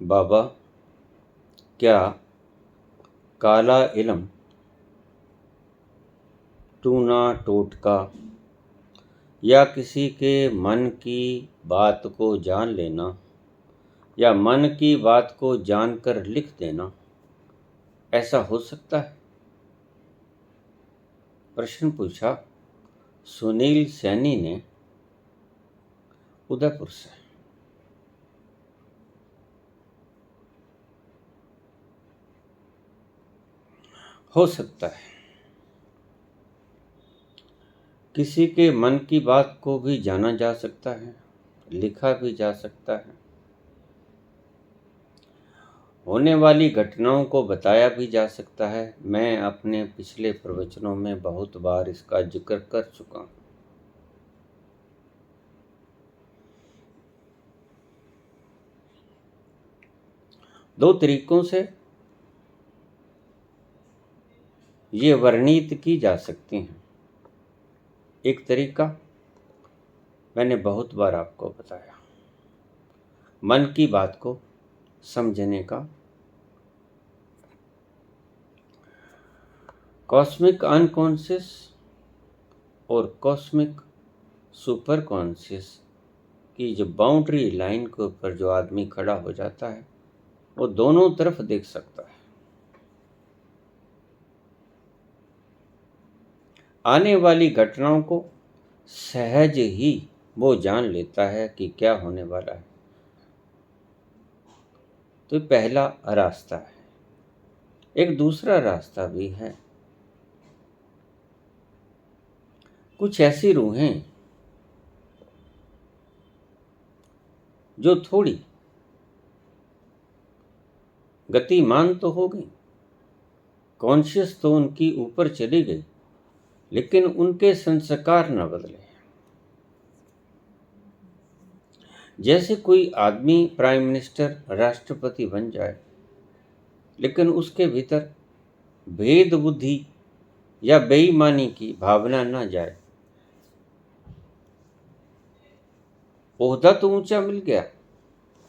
बाबा, क्या काला इल्म, टूना टोटका या किसी के मन की बात को जान लेना या मन की बात को जानकर लिख देना, ऐसा हो सकता है? प्रश्न पूछा सुनील सैनी ने उदयपुर से। हो सकता है। किसी के मन की बात को भी जाना जा सकता है, लिखा भी जा सकता है, होने वाली घटनाओं को बताया भी जा सकता है। मैं अपने पिछले प्रवचनों में बहुत बार इसका जिक्र कर चुका हूं। दो तरीकों से ये वर्णित की जा सकती हैं। एक तरीका मैंने बहुत बार आपको बताया, मन की बात को समझने का। कॉस्मिक अनकॉन्शियस और कॉस्मिक सुपर कॉन्शियस की जो बाउंड्री लाइन के ऊपर जो आदमी खड़ा हो जाता है, वो दोनों तरफ देख सकता है। आने वाली घटनाओं को सहज ही वो जान लेता है कि क्या होने वाला है। तो पहला रास्ता है। एक दूसरा रास्ता भी है। कुछ ऐसी रूहें जो थोड़ी गतिमान तो हो गई, कॉन्शियस तो उनकी ऊपर चली गई, लेकिन उनके संस्कार न बदले। जैसे कोई आदमी प्राइम मिनिस्टर, राष्ट्रपति बन जाए, लेकिन उसके भीतर भेद बुद्धि या बेईमानी की भावना न जाए। ओहदा तो ऊंचा मिल गया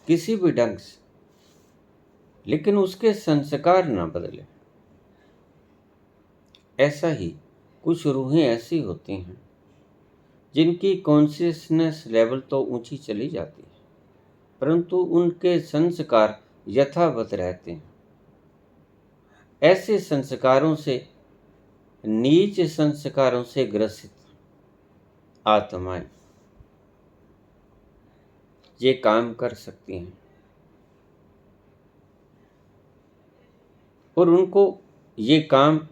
किसी भी ढंग से, लेकिन उसके संस्कार न बदले। ऐसा ही कुछ रूहें ऐसी होती हैं जिनकी कॉन्शियसनेस लेवल तो ऊंची चली जाती है, परंतु उनके संस्कार यथावत रहते हैं। ऐसे संस्कारों से, नीच संस्कारों से ग्रसित आत्माएं ये काम कर सकती हैं, और उनको ये काम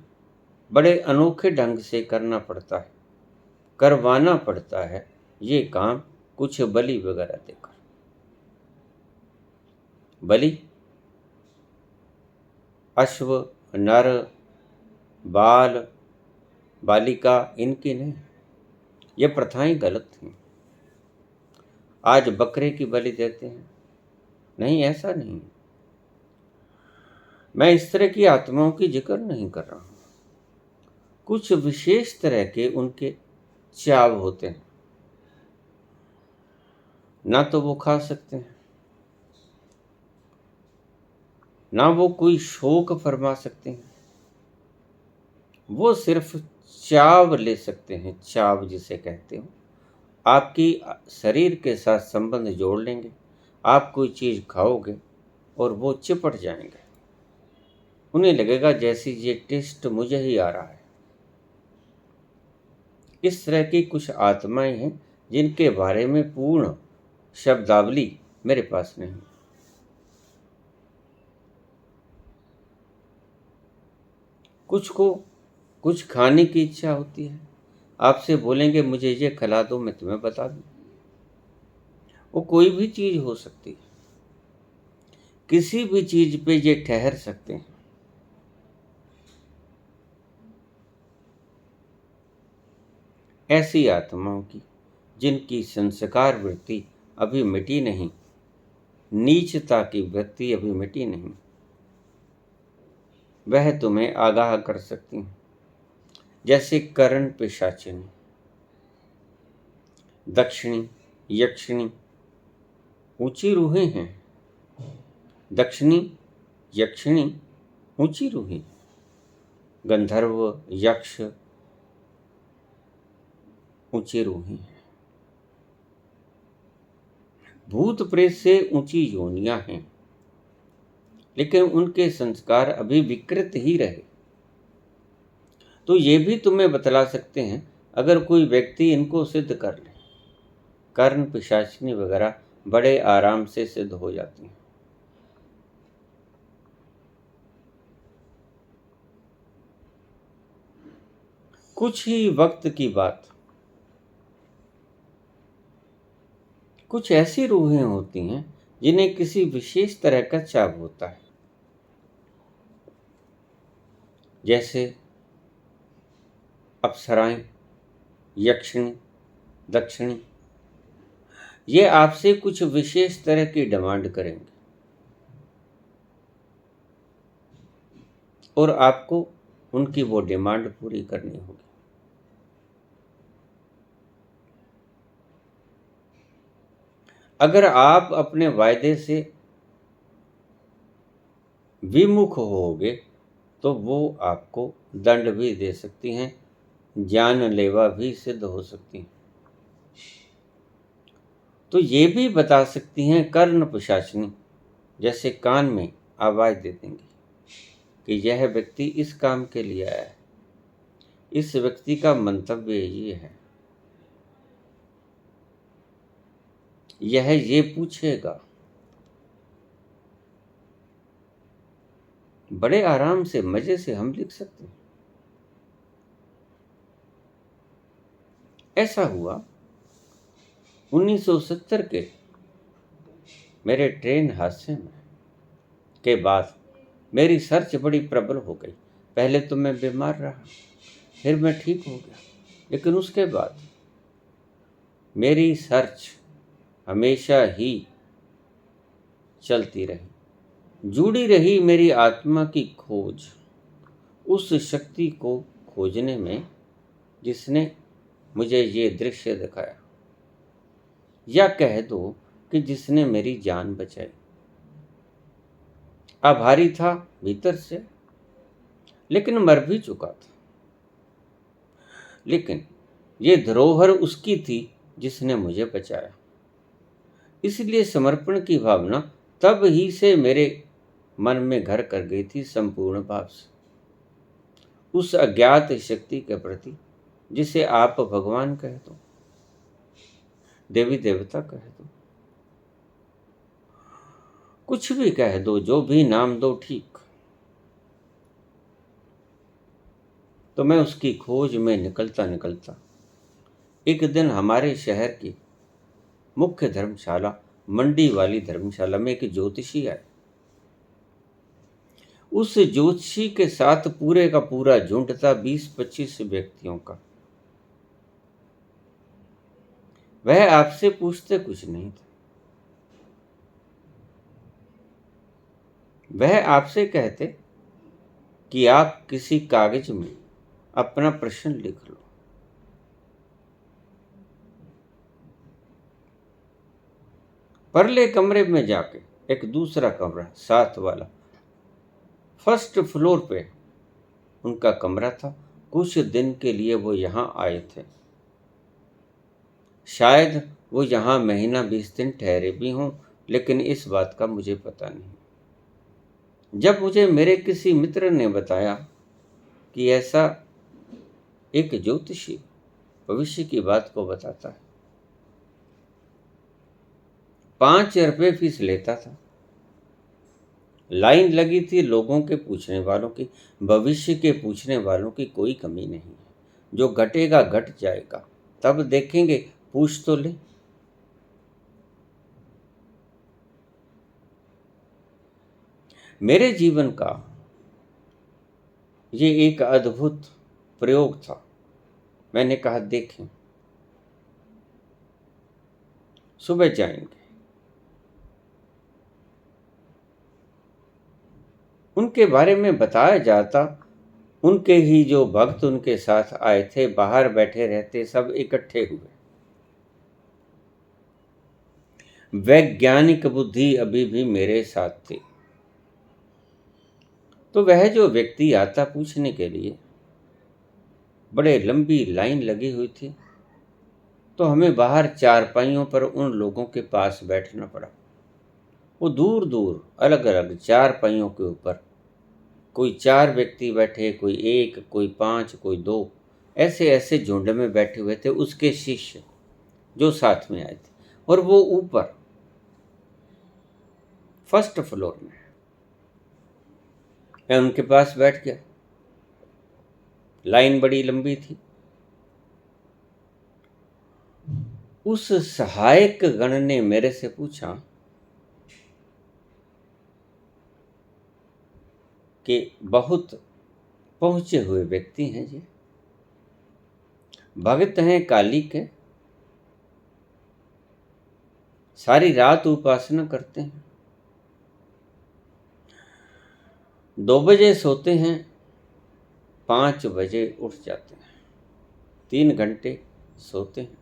बड़े अनोखे ढंग से करना पड़ता है, करवाना पड़ता है। ये काम कुछ बलि वगैरह देकर। बलि अश्व, नर, बाल, बालिका, इनकी नहीं। ये प्रथाएं गलत थीं। आज बकरे की बलि देते हैं, नहीं, ऐसा नहीं। मैं इस तरह की आत्माओं की जिक्र नहीं कर रहा हूं। कुछ विशेष तरह के उनके चाव होते हैं, ना तो वो खा सकते हैं, ना वो कोई शोक फरमा सकते हैं। वो सिर्फ चाव ले सकते हैं, चाव जिसे कहते हो। आपकी शरीर के साथ संबंध जोड़ लेंगे, आप कोई चीज़ खाओगे और वो चिपट जाएंगे। उन्हें लगेगा जैसी ये टेस्ट मुझे ही आ रहा है। इस तरह की कुछ आत्माएं हैं जिनके बारे में पूर्ण शब्दावली मेरे पास नहीं। कुछ को कुछ खाने की इच्छा होती है, आपसे बोलेंगे मुझे ये खिला दो, मैं तुम्हें बता दूं। वो कोई भी चीज़ हो सकती है, किसी भी चीज़ पे ये ठहर सकते हैं। ऐसी आत्माओं की जिनकी संस्कार वृत्ति अभी मिटी नहीं, नीचता की वृत्ति अभी मिटी नहीं, वह तुम्हें आगाह कर सकती हैं। जैसे करण पिशाचिनी, दक्षिणी, यक्षिणी ऊंची रूहें हैं दक्षिणी यक्षिणी ऊंची रूही, गंधर्व यक्ष ऊंची रूही हैं। भूत प्रेत से ऊंची योनियां हैं, लेकिन उनके संस्कार अभी विकृत ही रहे। तो ये भी तुम्हें बतला सकते हैं, अगर कोई व्यक्ति इनको सिद्ध कर ले, कर्ण पिशाचिनी वगैरह बड़े आराम से सिद्ध हो जाती हैं। कुछ ही वक्त की बात, कुछ ऐसी रूहें होती हैं जिन्हें किसी विशेष तरह का चाव होता है, जैसे अप्सराएं, यक्षिणी, दक्षिणी। ये आपसे कुछ विशेष तरह की डिमांड करेंगे और आपको उनकी वो डिमांड पूरी करनी होगी। अगर आप अपने वायदे से विमुख होगे तो वो आपको दंड भी दे सकती हैं, जानलेवा भी सिद्ध हो सकती हैं। तो ये भी बता सकती हैं कर्ण पिशाचिनी, जैसे कान में आवाज दे देंगी कि यह व्यक्ति इस काम के लिए आया है, इस व्यक्ति का मंतव्य ये है, यह ये पूछेगा। बड़े आराम से मजे से हम लिख सकते हैं। ऐसा हुआ 1970 के मेरे ट्रेन हादसे में के बाद मेरी सर्च बड़ी प्रबल हो गई। पहले तो मैं बीमार रहा, फिर मैं ठीक हो गया, लेकिन उसके बाद मेरी सर्च हमेशा ही चलती रही, जुड़ी रही मेरी आत्मा की खोज उस शक्ति को खोजने में जिसने मुझे ये दृश्य दिखाया, या कह दो कि जिसने मेरी जान बचाई। आभारी था भीतर से, लेकिन मर भी चुका था। लेकिन ये धरोहर उसकी थी जिसने मुझे बचाया। इसलिए समर्पण की भावना तब ही से मेरे मन में घर कर गई थी, संपूर्ण भाव से, उस अज्ञात शक्ति के प्रति जिसे आप भगवान कह दो, देवी देवता कह दो, कुछ भी कह दो, जो भी नाम दो ठीक। तो मैं उसकी खोज में निकलता निकलता एक दिन हमारे शहर की मुख्य धर्मशाला, मंडी वाली धर्मशाला में एक ज्योतिषी आए। उस ज्योतिषी के साथ पूरे का पूरा झुंड था, 20-25 व्यक्तियों का। वह आपसे पूछते कुछ नहीं था, वह आपसे कहते कि आप किसी कागज में अपना प्रश्न लिख लो। परले कमरे में जाके, एक दूसरा कमरा साथ वाला, फर्स्ट फ्लोर पे उनका कमरा था। कुछ दिन के लिए वो यहाँ आए थे, शायद वो यहाँ महीना 20 दिन ठहरे भी हों, लेकिन इस बात का मुझे पता नहीं। जब मुझे मेरे किसी मित्र ने बताया कि ऐसा एक ज्योतिषी भविष्य की बात को बताता है, 5 रुपये फीस लेता था, लाइन लगी थी लोगों के पूछने वालों की, भविष्य के पूछने वालों की कोई कमी नहीं है। जो घटेगा घट जाएगा, तब देखेंगे, पूछ तो ले। मेरे जीवन का ये एक अद्भुत प्रयोग था। मैंने कहा देखें, सुबह जाएंगे। उनके बारे में बताया जाता, उनके ही जो भक्त उनके साथ आए थे, बाहर बैठे रहते, सब इकट्ठे हुए। वैज्ञानिक बुद्धि अभी भी मेरे साथ थी। तो वह जो व्यक्ति आता पूछने के लिए, बड़े लंबी लाइन लगी हुई थी, तो हमें बाहर चारपाइयों पर उन लोगों के पास बैठना पड़ा। वो दूर दूर अलग अलग चारपाइयों के ऊपर कोई 4 व्यक्ति बैठे, कोई 1, कोई 5, कोई 2, ऐसे ऐसे झुंड में बैठे हुए थे उसके शिष्य जो साथ में आए थे। और वो ऊपर फर्स्ट फ्लोर में, मैं उनके पास बैठ गया। लाइन बड़ी लंबी थी। उस सहायक गण ने मेरे से पूछा कि बहुत पहुंचे हुए व्यक्ति हैं जी, भक्त हैं काली के, सारी रात उपासना करते हैं, 2 बजे सोते हैं, 5 बजे उठ जाते हैं, 3 घंटे सोते हैं,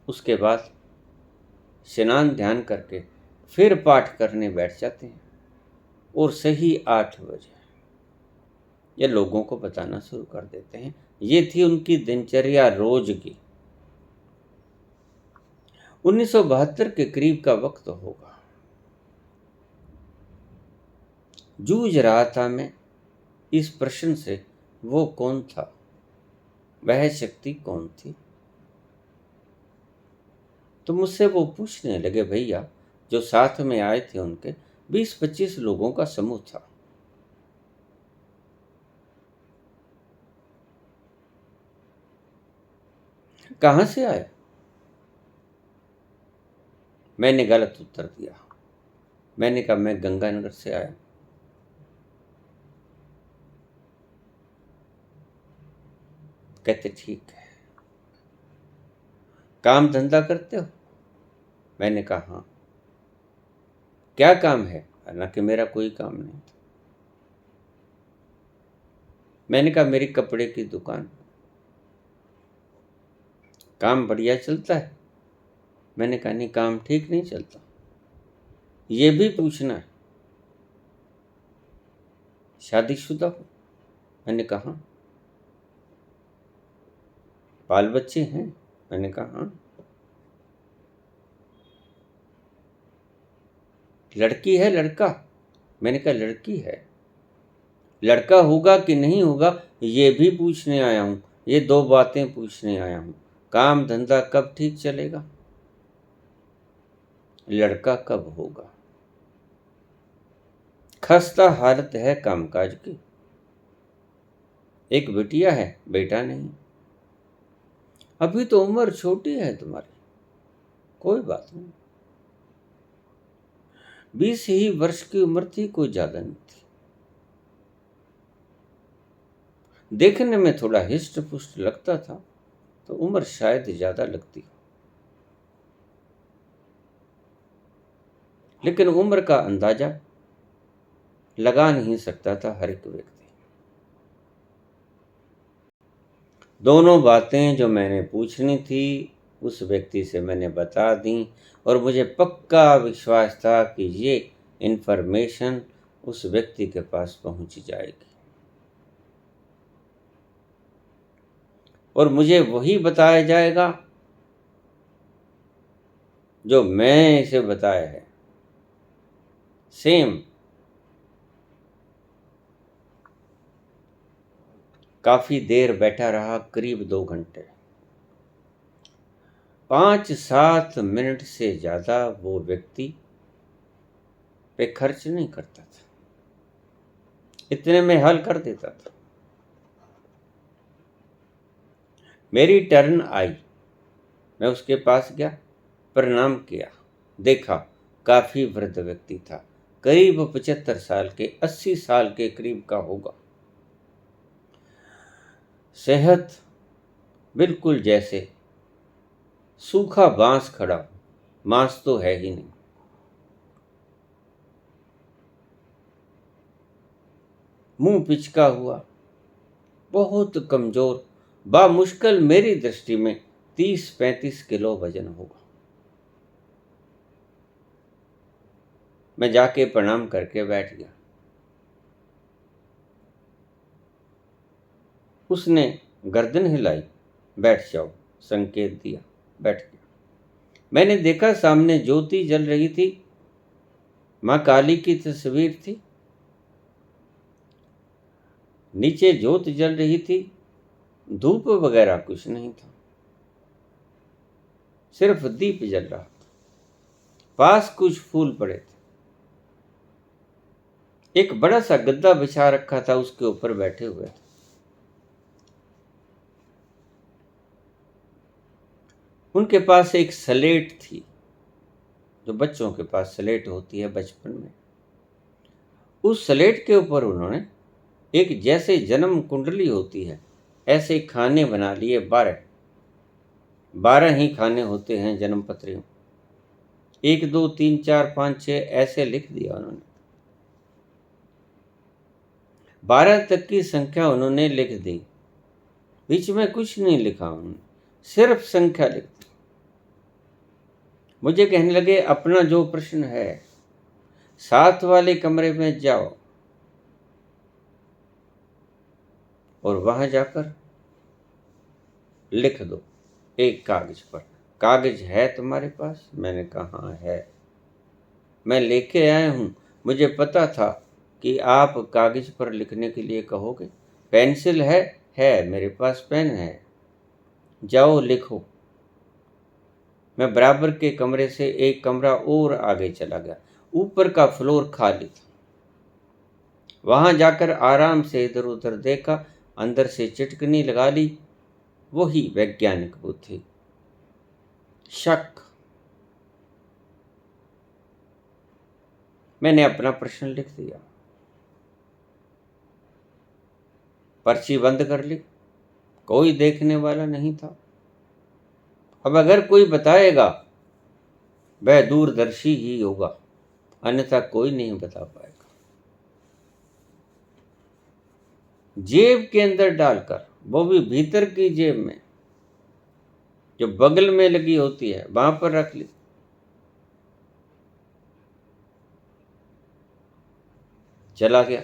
उसके बाद स्नान ध्यान करके फिर पाठ करने बैठ जाते हैं और सही 8 बजे ये लोगों को बताना शुरू कर देते हैं। ये थी उनकी दिनचर्या रोज की। 1972 के करीब का वक्त होगा। जूझ रहा था मैं इस प्रश्न से, वो कौन था, वह शक्ति कौन थी। तो मुझसे वो पूछने लगे, भैया जो साथ में आए थे उनके 20-25 लोगों का समूह था। कहाँ से आए? मैंने गलत उत्तर दिया। मैंने कहा मैं गंगानगर से आया। कहते ठीक है। काम धंधा करते हो? मैंने कहा हाँ। क्या काम है? हालांकि मेरा कोई काम नहीं था। मैंने कहा मेरी कपड़े की दुकान। काम बढ़िया चलता है? मैंने कहा नहीं, काम ठीक नहीं चलता। ये भी पूछना है, शादीशुदा हो? मैंने कहा हाँ। बाल बच्चे हैं? मैंने कहा हाँ। लड़की है लड़का? मैंने कहा लड़की है। लड़का होगा कि नहीं होगा ये भी पूछने आया हूँ। ये 2 बातें पूछने आया हूँ। काम धंधा कब ठीक चलेगा? लड़का कब होगा? खस्ता हालत है कामकाज की। एक बिटिया है, बेटा नहीं। अभी तो उम्र छोटी है तुम्हारी। कोई बात नहीं। 20 ही वर्ष की उम्र थी, कोई ज्यादा नहीं थी। देखने में थोड़ा हिस्ट पुष्ट लगता था, तो उम्र शायद ज्यादा लगती हो, लेकिन उम्र का अंदाजा लगा नहीं सकता था हर एक व्यक्ति। दोनों बातें जो मैंने पूछनी थी उस व्यक्ति से मैंने बता दी, और मुझे पक्का विश्वास था कि ये इन्फॉर्मेशन उस व्यक्ति के पास पहुंच जाएगी और मुझे वही बताया जाएगा जो मैं इसे बताया है, सेम। काफी देर बैठा रहा, करीब 2 घंटे। 5-7 मिनट से ज्यादा वो व्यक्ति पे खर्च नहीं करता था, इतने में हल कर देता था। मेरी टर्न आई, मैं उसके पास गया, प्रणाम किया। देखा काफी वृद्ध व्यक्ति था, करीब 75 साल के, 80 साल के करीब का होगा। सेहत बिल्कुल जैसे सूखा बांस खड़ा हो, मांस तो है ही नहीं। मुंह पिचका हुआ, बहुत कमजोर, बामुश्किल मेरी दृष्टि में 30-35 किलो वजन होगा। मैं जाके प्रणाम करके बैठ गया। उसने गर्दन हिलाई। बैठ जाओ, संकेत दिया। बैठ गया। मैंने देखा सामने ज्योति जल रही थी। माँ काली की तस्वीर थी। नीचे ज्योत जल रही थी। धूप वगैरह कुछ नहीं था, सिर्फ दीप जल रहा था। पास कुछ फूल पड़े थे। एक बड़ा सा गद्दा बिछा रखा था, उसके ऊपर बैठे हुए थे। उनके पास एक स्लेट थी, जो बच्चों के पास स्लेट होती है बचपन में। उस स्लेट के ऊपर उन्होंने एक, जैसे जन्म कुंडली होती है, ऐसे खाने बना लिए। 12 ही खाने होते हैं जन्म पत्री में। 1 2 3 4 5 6 ऐसे लिख दिया उन्होंने। 12 तक की संख्या उन्होंने लिख दी। बीच में कुछ नहीं लिखा उन्होंने, सिर्फ संख्या लिख दी। मुझे कहने लगे, अपना जो प्रश्न है, साथ वाले कमरे में जाओ और वहां जाकर लिख दो एक कागज पर। कागज है तुम्हारे पास? मैंने कहा हाँ है, मैं लेके आया हूं। मुझे पता था कि आप कागज पर लिखने के लिए कहोगे। पेंसिल है मेरे पास, पेन है, जाओ लिखो। मैं बराबर के कमरे से एक कमरा और आगे चला गया। ऊपर का फ्लोर खाली था। वहां जाकर आराम से इधर उधर देखा, अंदर से चिटकनी लगा ली। वही वैज्ञानिक बुद्धि, शक। मैंने अपना प्रश्न लिख दिया, पर्ची बंद कर ली। कोई देखने वाला नहीं था। अब अगर कोई बताएगा, वह दूरदर्शी ही होगा, अन्यथा कोई नहीं बता पाएगा। जेब के अंदर डालकर, वो भी भीतर की जेब में, जो बगल में लगी होती है, वहां पर रख ली। चला गया।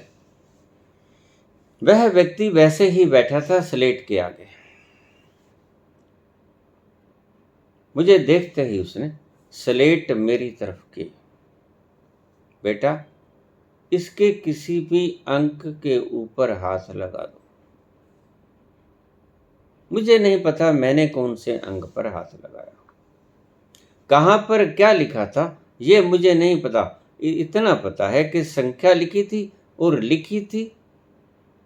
वह व्यक्ति वैसे ही बैठा था स्लेट के आगे। मुझे देखते ही उसने स्लेट मेरी तरफ की। बेटा, इसके किसी भी अंक के ऊपर हाथ लगा दो। मुझे नहीं पता मैंने कौन से अंक पर हाथ लगाया, कहां पर क्या लिखा था ये मुझे नहीं पता। इतना पता है कि संख्या लिखी थी और लिखी थी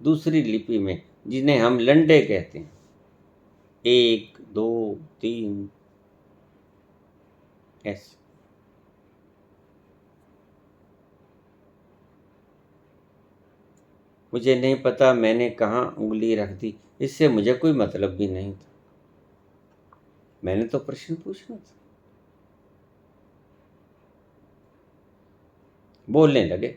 दूसरी लिपि में, जिन्हें हम लंडे कहते हैं। 1 2 3 ऐसे। मुझे नहीं पता मैंने कहाँ उंगली रख दी, इससे मुझे कोई मतलब भी नहीं था। मैंने तो प्रश्न पूछना था। बोलने लगे।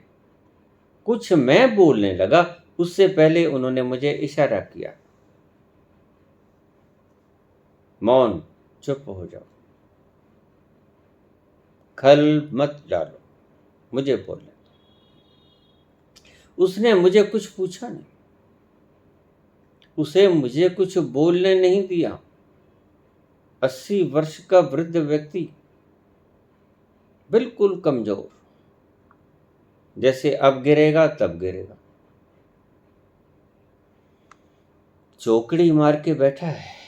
कुछ मैं बोलने लगा, उससे पहले उन्होंने मुझे इशारा किया, मौन, चुप हो जाओ, खल मत डालो, मुझे बोलने। उसने मुझे कुछ पूछा नहीं, उसे मुझे कुछ बोलने नहीं दिया। 80 वर्ष का वृद्ध व्यक्ति, बिल्कुल कमजोर, जैसे अब गिरेगा तब गिरेगा, चौकड़ी मार के बैठा है।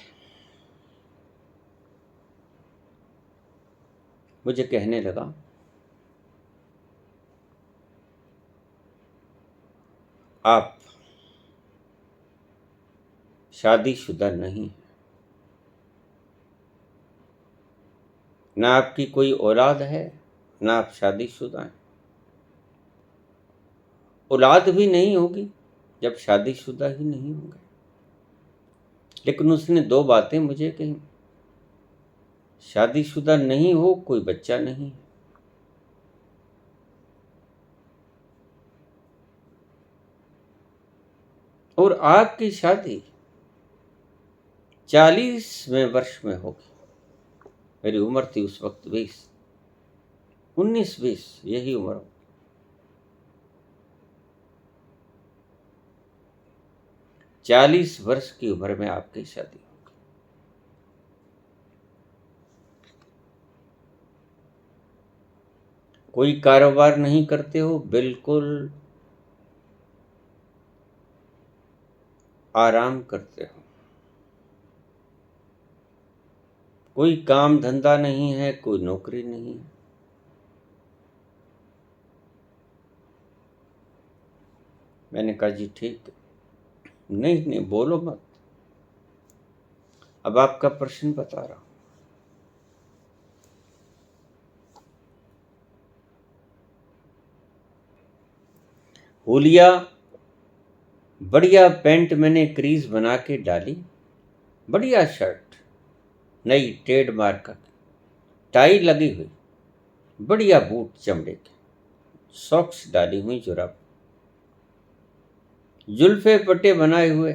मुझे कहने लगा, आप शादीशुदा नहीं, ना आपकी कोई औलाद है, ना आप शादीशुदा हैं। औलाद भी नहीं होगी जब शादीशुदा ही नहीं होंगे। लेकिन उसने 2 बातें मुझे कही, शादीशुदा नहीं हो, कोई बच्चा नहीं है। और आपकी शादी 40वें वर्ष में होगी। मेरी उम्र थी उस वक्त 20, 19-20, यही उम्र हो। 40 वर्ष की उम्र में आपकी शादी होगी। कोई कारोबार नहीं करते हो, बिल्कुल आराम करते हो। कोई काम धंधा नहीं है, कोई नौकरी नहीं है। मैंने कहा जी ठीक है। नहीं नहीं बोलो मत, अब आपका प्रश्न बता रहा हूं। हुलिया बढ़िया पैंट मैंने क्रीज बना के डाली, बढ़िया शर्ट नई ट्रेडमार्क की, टाई लगी हुई, बढ़िया बूट चमड़े के, सॉक्स डाली हुई, जुराब, जुल्फे पट्टे बनाए हुए,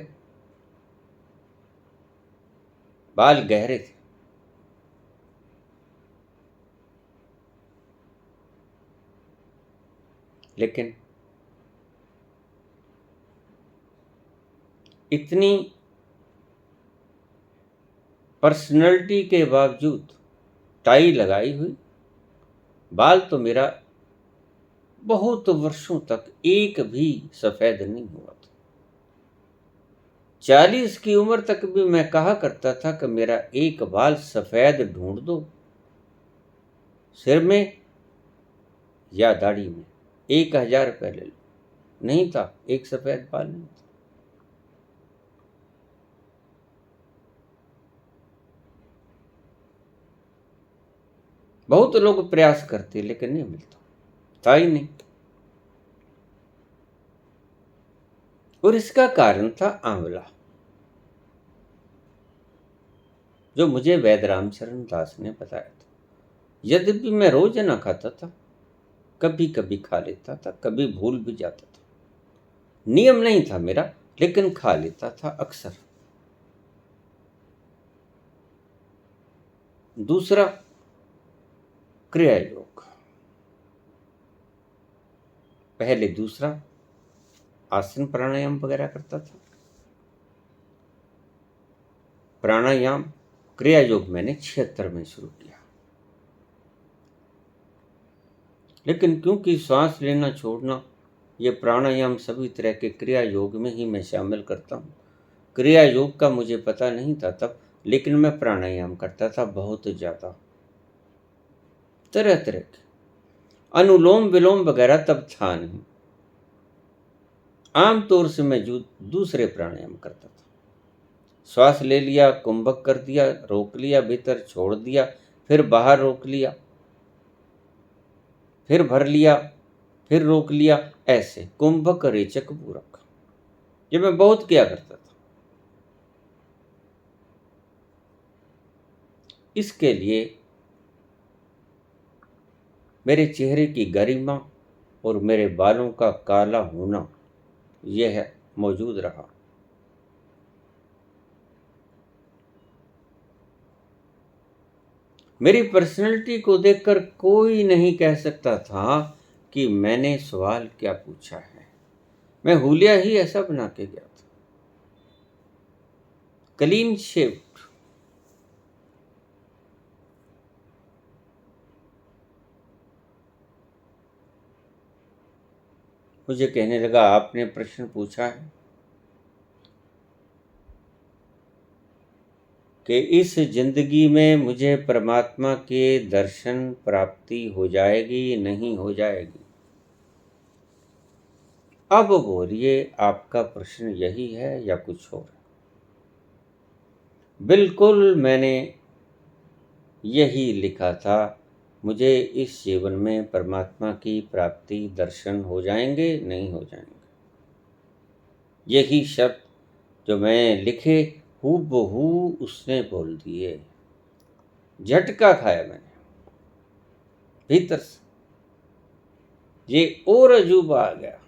बाल गहरे थे। लेकिन इतनी पर्सनैलिटी के बावजूद टाई लगाई हुई, बाल तो मेरा बहुत वर्षों तक एक भी सफेद नहीं हुआ था। 40 की उम्र तक भी मैं कहा करता था कि मेरा एक बाल सफेद ढूंढ दो, सिर में या दाढ़ी में, 1000 रुपये ले लो। नहीं था, एक सफेद बाल नहीं था। बहुत लोग प्रयास करते लेकिन नहीं मिलता, था ही नहीं। और इसका कारण था आंवला, जो मुझे वैद्य रामचरण दास ने बताया था। यद्यपि मैं रोज ना खाता था, कभी कभी खा लेता था, कभी भूल भी जाता था, नियम नहीं था मेरा, लेकिन खा लेता था अक्सर। दूसरा, क्रिया योग। पहले दूसरा आसन प्राणायाम वगैरह करता था। प्राणायाम क्रिया योग मैंने 76 में शुरू किया। लेकिन क्योंकि सांस लेना छोड़ना, ये प्राणायाम सभी तरह के क्रिया योग में ही मैं शामिल करता हूँ। क्रिया योग का मुझे पता नहीं था तब, लेकिन मैं प्राणायाम करता था बहुत ज़्यादा, तरह तरह के। अनुलोम विलोम वगैरह तब था नहीं। आमतौर से मैं दूसरे प्राणायाम करता था। श्वास ले लिया, कुंभक कर दिया, रोक लिया, भीतर छोड़ दिया, फिर बाहर रोक लिया, फिर भर लिया, फिर रोक लिया, ऐसे कुंभक रेचक पूरक, ये मैं बहुत किया करता था। इसके लिए मेरे चेहरे की गरिमा और मेरे बालों का काला होना यह मौजूद रहा। मेरी पर्सनैलिटी को देखकर कोई नहीं कह सकता था कि मैंने सवाल क्या पूछा है। मैं हुलिया ही ऐसा बना के गया था, क्लीन शेव्ड। मुझे कहने लगा, आपने प्रश्न पूछा है कि इस जिंदगी में मुझे परमात्मा के दर्शन प्राप्ति हो जाएगी, नहीं हो जाएगी। अब बोलिए, आपका प्रश्न यही है या कुछ और? बिल्कुल मैंने यही लिखा था, मुझे इस जीवन में परमात्मा की प्राप्ति दर्शन हो जाएंगे, नहीं हो जाएंगे। यही शब्द जो मैं लिखे हूबहू उसने बोल दिए। झटका खाया मैंने भीतर से, ये और अजूबा आ गया।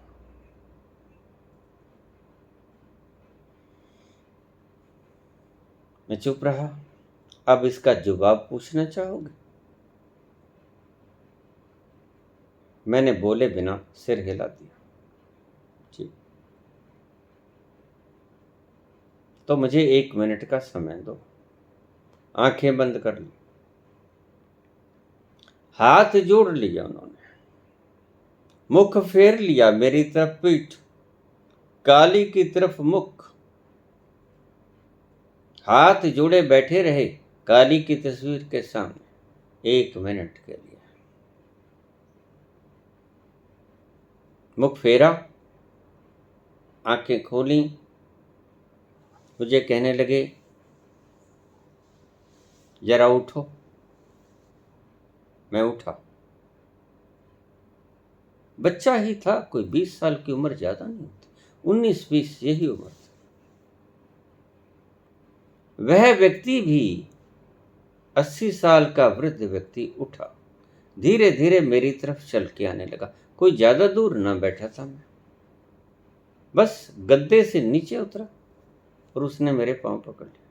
मैं चुप रहा। अब इसका जवाब पूछना चाहोगे? मैंने बोले बिना सिर हिला दिया। जी। तो मुझे 1 मिनट का समय दो। आंखें बंद कर ली, हाथ जोड़ लिया उन्होंने, मुख फेर लिया मेरी तरफ पीठ, काली की तरफ मुख, हाथ जोड़े बैठे रहे काली की तस्वीर के सामने 1 मिनट के लिए। मुख फेरा, आंखें खोली, मुझे कहने लगे जरा उठो। मैं उठा। बच्चा ही था, कोई 20 साल की उम्र ज्यादा नहीं होती, 19-20 यही उम्र थी। वह व्यक्ति भी 80 साल का वृद्ध व्यक्ति उठा, धीरे धीरे मेरी तरफ चल के आने लगा। कोई ज्यादा दूर न बैठा था मैं, बस गद्दे से नीचे उतरा और उसने मेरे पांव पकड़ लिया।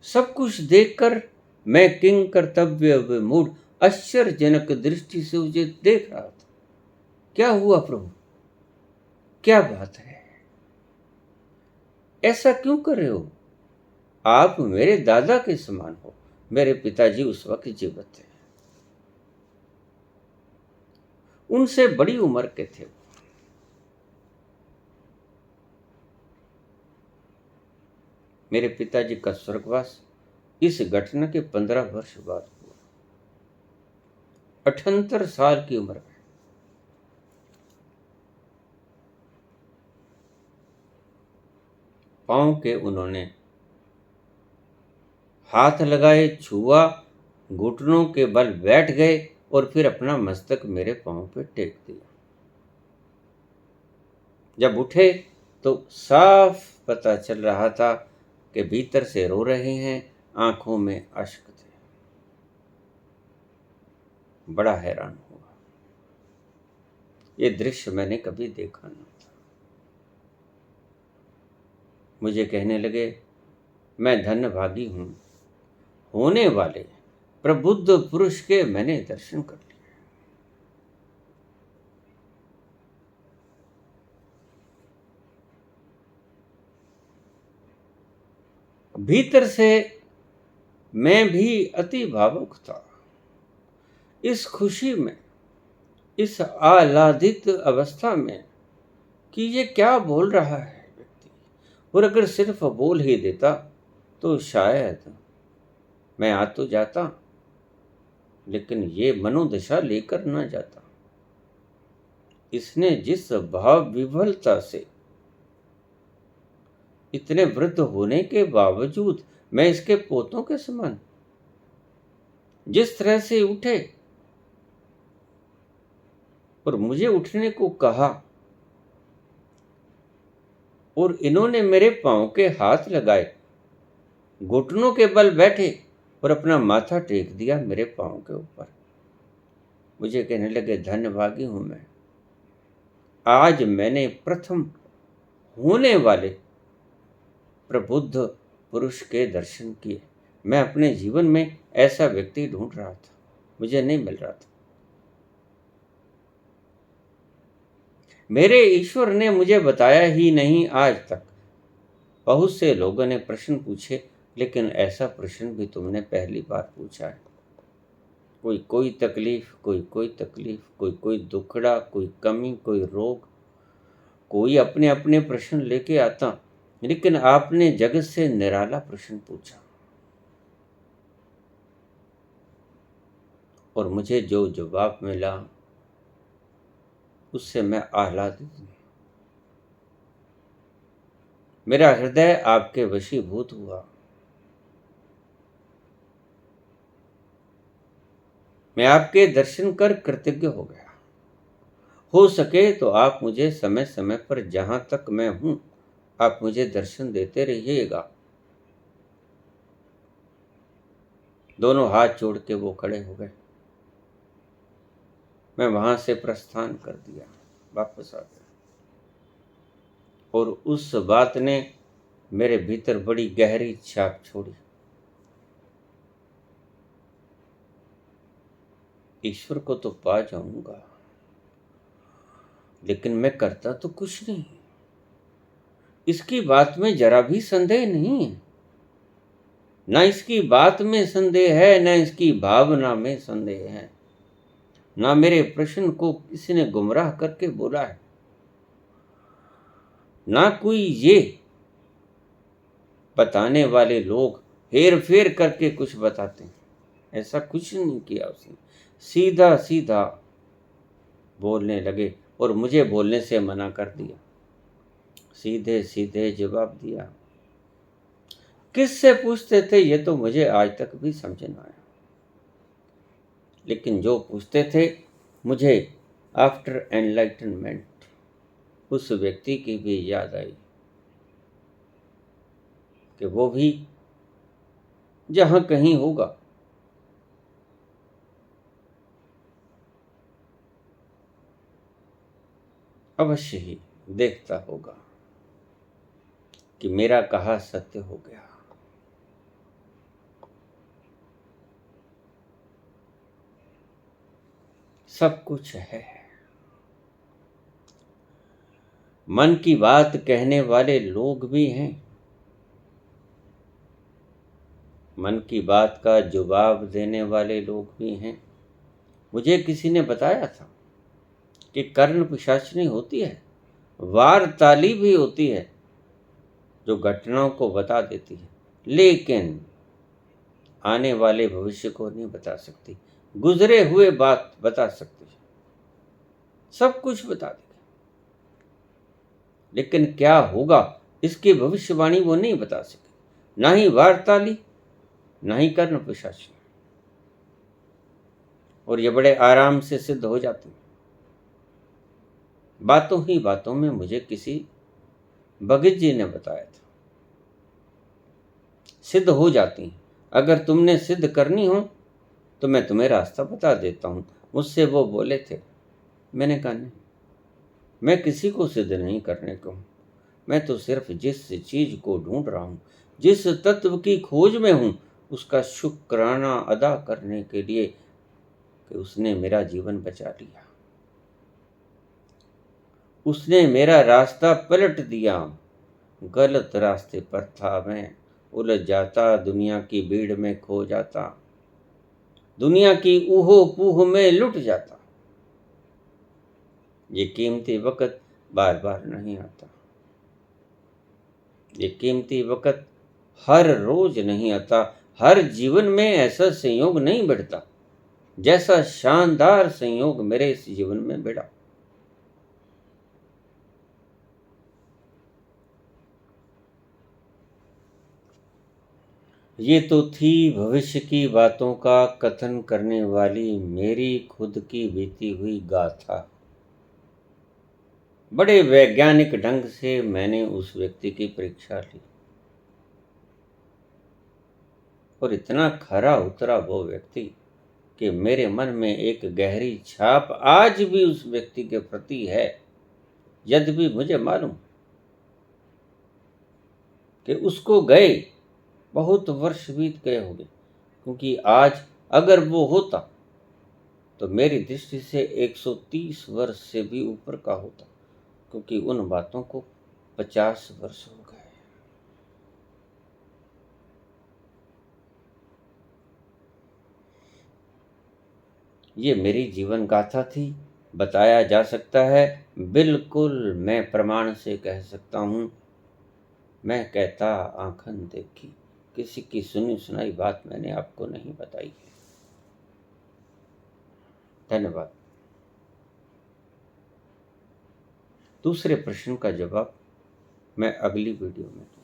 सब कुछ देखकर मैं किंग कर्तव्य विमूढ़ आश्चर्यजनक दृष्टि से उसे देख रहा था। क्या हुआ प्रभु, क्या बात है, ऐसा क्यों कर रहे हो? आप मेरे दादा के समान हो। मेरे पिताजी उस वक्त जीवित थे, उनसे बड़ी उम्र के थे। मेरे पिताजी का स्वर्गवास इस घटना के 15 वर्ष बाद हुआ, 78 साल की उम्र में। पांव के उन्होंने हाथ लगाए, छुआ, घुटनों के बल बैठ गए और फिर अपना मस्तक मेरे पांव पे टेक दिया। जब उठे तो साफ पता चल रहा था कि भीतर से रो रहे हैं, आंखों में अश्क थे। बड़ा हैरान हुआ, ये दृश्य मैंने कभी देखा नहीं था। मुझे कहने लगे मैं धन्यभागी हूं, होने वाले प्रबुद्ध पुरुष के मैंने दर्शन कर लिए। भीतर से मैं भी अति भावुक था, इस खुशी में, इस आह्लादित अवस्था में कि ये क्या बोल रहा है व्यक्ति। और अगर सिर्फ बोल ही देता तो शायद मैं आ तो जाता, लेकिन ये मनोदशा लेकर ना जाता। इसने जिस भाव विभलता से, इतने वृद्ध होने के बावजूद मैं इसके पोतों के समान, जिस तरह से उठे और मुझे उठने को कहा और इन्होंने मेरे पांव के हाथ लगाए, घुटनों के बल बैठे और अपना माथा टेक दिया मेरे पांव के ऊपर। मुझे कहने लगे धन्यभागी हूं मैं, आज मैंने प्रथम होने वाले प्रबुद्ध पुरुष के दर्शन किए। मैं अपने जीवन में ऐसा व्यक्ति ढूंढ रहा था, मुझे नहीं मिल रहा था। मेरे ईश्वर ने मुझे बताया ही नहीं आज तक। बहुत से लोगों ने प्रश्न पूछे, लेकिन ऐसा प्रश्न भी तुमने पहली बार पूछा है। कोई कोई तकलीफ, कोई तकलीफ, कोई दुखड़ा, कोई कमी, कोई रोग, कोई अपने अपने प्रश्न लेके आता, लेकिन आपने जगत से निराला प्रश्न पूछा और मुझे जो जवाब मिला उससे मैं आह्लादित हूं। मेरा हृदय आपके वशीभूत हुआ। मैं आपके दर्शन कर कृतज्ञ हो गया। हो सके तो आप मुझे समय समय पर जहां तक मैं हूं, आप मुझे दर्शन देते रहिएगा। दोनों हाथ जोड़ के वो खड़े हो गए। मैं वहां से प्रस्थान कर दिया, वापस आ गया। और उस बात ने मेरे भीतर बड़ी गहरी छाप छोड़ी। ईश्वर को तो पा जाऊंगा, लेकिन मैं करता तो कुछ नहीं। इसकी बात में जरा भी संदेह नहीं है। ना इसकी बात में संदेह है, ना इसकी भावना में संदेह है, ना मेरे प्रश्न को किसी ने गुमराह करके बोला है, ना कोई ये बताने वाले लोग हेर फेर करके कुछ बताते हैं। ऐसा कुछ नहीं किया उसने, सीधा सीधा बोलने लगे और मुझे बोलने से मना कर दिया, सीधे सीधे जवाब दिया। किससे पूछते थे ये तो मुझे आज तक भी समझ न आया, लेकिन जो पूछते थे मुझे आफ्टर एनलाइटनमेंट उस व्यक्ति की भी याद आई कि वो भी जहां कहीं होगा अवश्य ही देखता होगा कि मेरा कहा सत्य हो गया। सब कुछ है। मन की बात कहने वाले लोग भी हैं, मन की बात का जवाब देने वाले लोग भी हैं। मुझे किसी ने बताया था कि कर्ण पिशाचिनी होती है, वारताली भी होती है जो घटनाओं को बता देती है, लेकिन आने वाले भविष्य को नहीं बता सकती, गुजरे हुए बात बता सकती है, सब कुछ बता देगी, लेकिन क्या होगा इसकी भविष्यवाणी वो नहीं बता सके। ना ही वारताली, ना ही कर्ण पिशाचिनी। और ये बड़े आराम से सिद्ध हो जाती हैं। बातों ही बातों में मुझे किसी भगत जी ने बताया था, सिद्ध हो जाती हैं। अगर तुमने सिद्ध करनी हो तो मैं तुम्हें रास्ता बता देता हूँ। मुझसे वो बोले थे। मैंने कहा नहीं, मैं किसी को सिद्ध नहीं करने को हूँ, मैं तो सिर्फ जिस चीज को ढूंढ रहा हूँ, जिस तत्व की खोज में हूँ, उसका शुक्राना अदा करने के लिए कि उसने मेरा जीवन बचा लिया, उसने मेरा रास्ता पलट दिया। गलत रास्ते पर था मैं, उलझ जाता, दुनिया की भीड़ में खो जाता, दुनिया की ऊहो पूह में लुट जाता। ये कीमती वक्त बार बार नहीं आता, ये कीमती वक्त हर रोज नहीं आता, हर जीवन में ऐसा संयोग नहीं बढ़ता जैसा शानदार संयोग मेरे इस जीवन में बढ़ा। ये तो थी भविष्य की बातों का कथन करने वाली मेरी खुद की बीती हुई गाथा। बड़े वैज्ञानिक ढंग से मैंने उस व्यक्ति की परीक्षा ली और इतना खरा उतरा वो व्यक्ति कि मेरे मन में एक गहरी छाप आज भी उस व्यक्ति के प्रति है। यद्यपि मुझे मालूम कि उसको गए बहुत वर्ष बीत गए होंगे, क्योंकि आज अगर वो होता तो मेरी दृष्टि से 130 वर्ष से भी ऊपर का होता, क्योंकि उन बातों को 50 वर्ष हो गए। ये मेरी जीवन गाथा थी। बताया जा सकता है, बिल्कुल मैं प्रमाण से कह सकता हूँ। मैं कहता आंखन देखी, किसी की सुनी सुनाई बात मैंने आपको नहीं बताई है। धन्यवाद। दूसरे प्रश्न का जवाब मैं अगली वीडियो में दूंगा।